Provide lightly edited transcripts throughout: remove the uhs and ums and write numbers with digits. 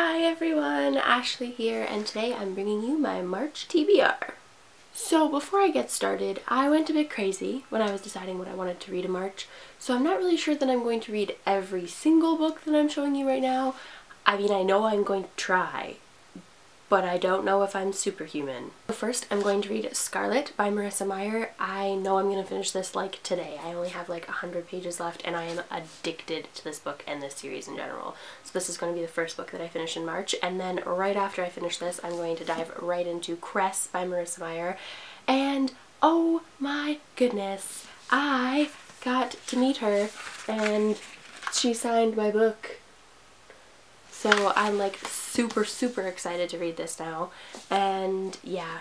Hi everyone, Ashley here, and today I'm bringing you my March TBR. So before I get started, I went a bit crazy when I was deciding what I wanted to read in March, so I'm not really sure that I'm going to read every single book that I'm showing you right now. I mean, I know I'm going to try, but I don't know if I'm superhuman. First, I'm going to read Scarlet by Marissa Meyer. I know I'm going to finish this like today. I only have like 100 pages left and I am addicted to this book and this series in general. So this is going to be the first book that I finish in March, and then right after I finish this, I'm going to dive right into Cress by Marissa Meyer. And oh my goodness, I got to meet her and she signed my book. So I'm like super excited to read this now, and yeah,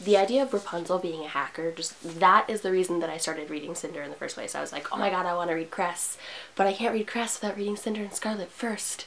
the idea of Rapunzel being a hacker, that is the reason that I started reading Cinder in the first place. I was like, oh my god, I want to read Cress, but I can't read Cress without reading Cinder and Scarlet first.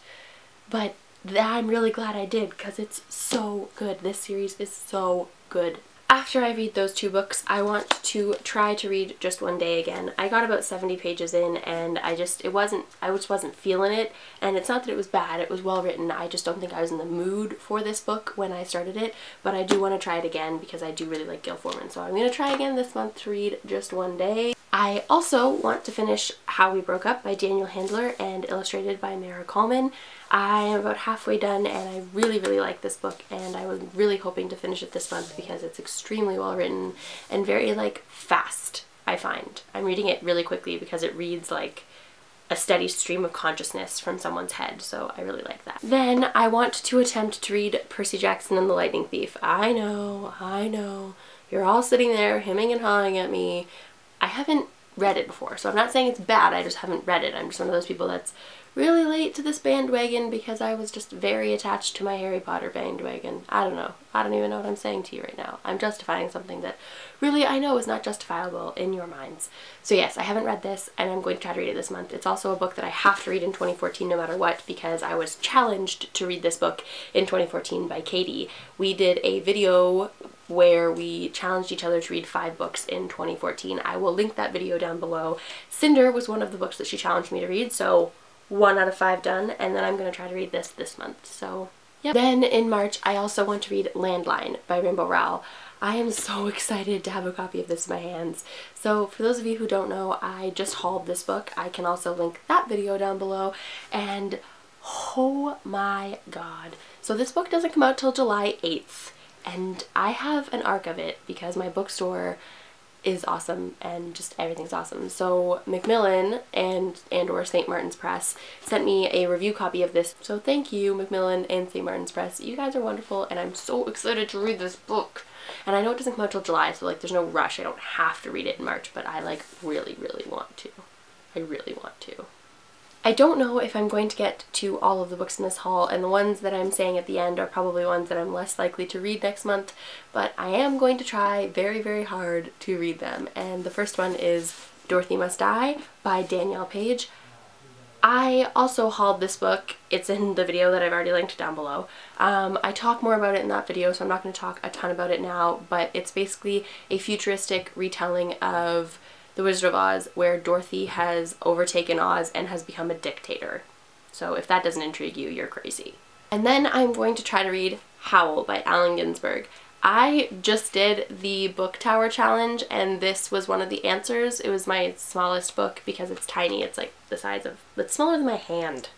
But I'm really glad I did, because it's so good. This series is so good. After I read those two books, I want to try to read Just One Day again. I got about 70 pages in and I just wasn't feeling it, and it's not that it was bad, it was well written. I just don't think I was in the mood for this book when I started it, but I do want to try it again because I do really like Gil Forman. So I'm going to try again this month to read Just One Day. I also want to finish How We Broke Up by Daniel Handler and illustrated by Mara Coleman. I am about halfway done and I really like this book, and I was really hoping to finish it this month because it's extremely well written and very like fast, I find. I'm reading it really quickly because it reads like a steady stream of consciousness from someone's head, so I really like that. Then I want to attempt to read Percy Jackson and the Lightning Thief. I know, you're all sitting there hemming and hawing at me. I haven't read it before, so I'm not saying it's bad, I just haven't read it. I'm just one of those people that's really late to this bandwagon because I was just very attached to my Harry Potter bandwagon. I don't know. I don't even know what I'm saying to you right now. I'm justifying something that really I know is not justifiable in your minds. So yes, I haven't read this and I'm going to try to read it this month. It's also a book that I have to read in 2014 no matter what, because I was challenged to read this book in 2014 by Katie. We did a video where we challenged each other to read 5 books in 2014. I will link that video down below. Cinder was one of the books that she challenged me to read, so 1 out of 5 done, and then I'm going to try to read this month, so yeah. Then in March, I also want to read Landline by Rainbow Rowell. I am so excited to have a copy of this in my hands. So for those of you who don't know, I just hauled this book. I can also link that video down below, and oh my god. So this book doesn't come out till July 8th, and I have an ARC of it because my bookstore is awesome and just everything's awesome. So Macmillan and or St. Martin's Press sent me a review copy of this. So thank you, Macmillan and St. Martin's Press. You guys are wonderful and I'm so excited to read this book. And I know it doesn't come out till July, so like there's no rush. I don't have to read it in March, but I like really want to. I really want to. I don't know if I'm going to get to all of the books in this haul, and the ones that I'm saying at the end are probably ones that I'm less likely to read next month, but I am going to try very hard to read them. And the first one is Dorothy Must Die by Danielle Page. I also hauled this book. It's in the video that I've already linked down below. I talk more about it in that video, so I'm not going to talk a ton about it now, but it's basically a futuristic retelling of The Wizard of Oz, where Dorothy has overtaken Oz and has become a dictator. So if that doesn't intrigue you, you're crazy. And then I'm going to try to read Howl by Allen Ginsberg. I just did the Book Tower challenge and this was one of the answers. It was my smallest book because it's tiny. It's like the size of, it's smaller than my hand.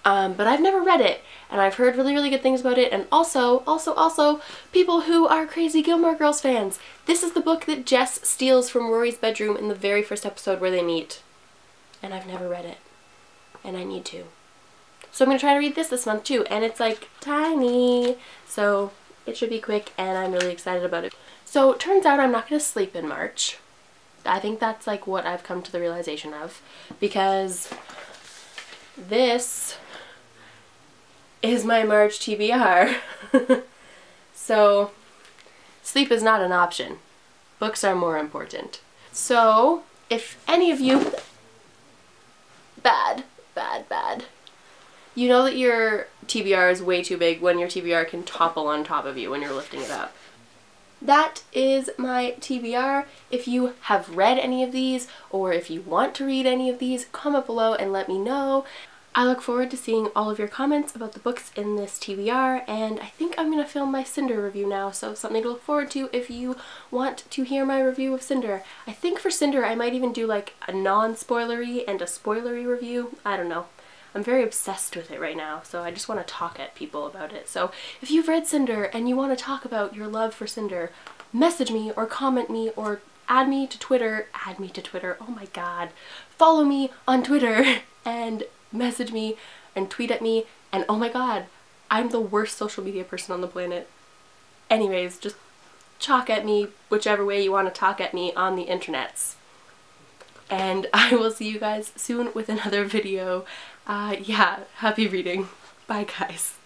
But I've never read it, and I've heard really good things about it, and also, people who are crazy Gilmore Girls fans. This is the book that Jess steals from Rory's bedroom in the very first episode where they meet. And I've never read it, and I need to. So I'm going to try to read this month too, and it's like tiny, so it should be quick, and I'm really excited about it. So it turns out I'm not going to sleep in March. I think that's like what I've come to the realization of, because this is my March TBR. So sleep is not an option. Books are more important. So if any of you bad, you know that your TBR is way too big when your TBR can topple on top of you when you're lifting it up. That is my TBR. If you have read any of these, or if you want to read any of these, comment below and let me know. I look forward to seeing all of your comments about the books in this TBR, and I think I'm gonna film my Cinder review now, so something to look forward to if you want to hear my review of Cinder. I think for Cinder I might even do like a non-spoilery and a spoilery review. I don't know. I'm very obsessed with it right now, so I just want to talk at people about it. So if you've read Cinder and you want to talk about your love for Cinder, message me or comment me or add me to Twitter. Add me to Twitter. Oh my god. Follow me on Twitter and message me and tweet at me, and oh my god, I'm the worst social media person on the planet. Anyways, just talk at me whichever way you want to talk at me on the internets. And I will see you guys soon with another video. Yeah, happy reading. Bye guys.